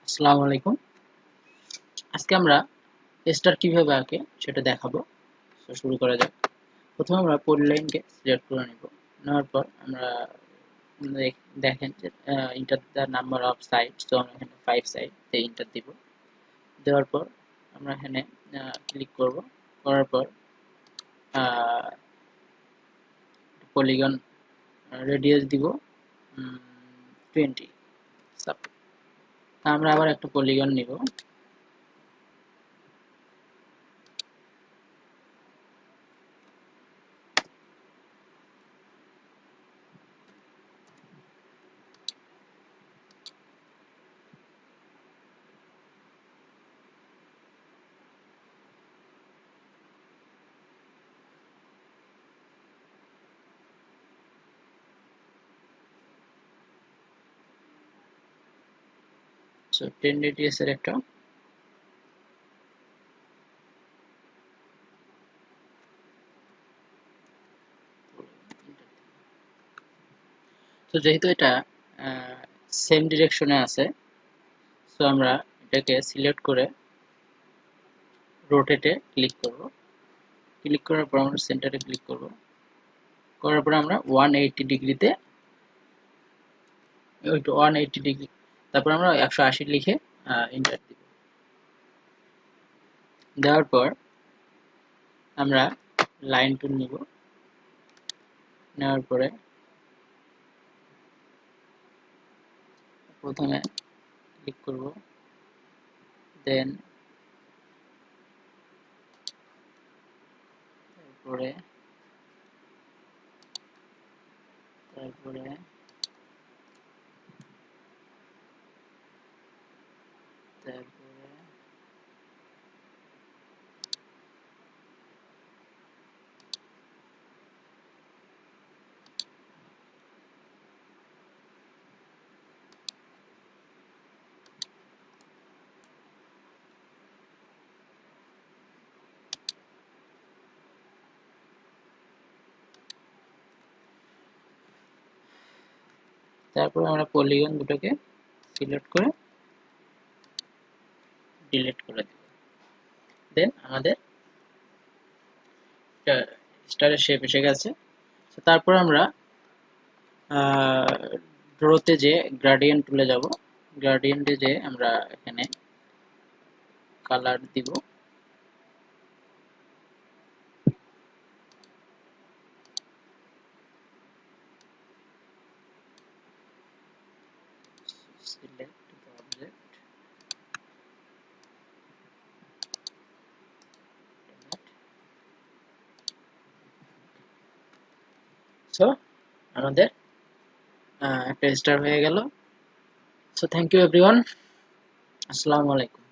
আসসালামু আলাইকুম। আজকে আমরা স্টার কিভাবে আঁকে সেটা দেখাবো। তো শুরু করা যাক। প্রথমে আমরা পলিলাইনকে সিলেক্ট করে নেব। নেওয়ার পর আমরা দেখেন যে enter the number of side, তো আমরা এখানে 5 সাইড তে ইন্টার দিব। দেওয়ার পর আমরা এখানে ক্লিক করব। করার পর পলিগন রেডিয়াস দিব 20 সাপোজ। আমরা আবার একটা পলিগন নিব। সো 10 রেডিয়াস এর একটা তো যেহেতু এটা সেম ডিরেকশনে আছে, সো আমরা এটাকে সিলেক্ট করে রোটেটে ক্লিক করব। ক্লিক করার পর আমরা সেন্টারে ক্লিক করব। করার পর আমরা 180 ডিগ্রিতে 180 ডিগ্রি, তারপর আমরা 180 লিখে এন্টার দিব। দেওয়ার পর আমরা লাইন টুল নিব। নেওয়ার পরে প্রথমে ক্লিক করব, দেন তারপরে তারপরে তারপরে তারপরে আমরা পলিগন দুটোকে সিলেক্ট করে ডিলিট করে দেব। দেন আমাদের স্টারের শেপ এসে গেছে। তারপর আমরা ড্রতে যে গ্রেডিয়েন্ট টুলে যাব। গ্রেডিয়েন্টে যে আমরা এখানে কালার দিব। Select the object. সো আমাদের একটা স্টার হয়ে গেল। So thank you everyone. আসসালামু আলাইকুম।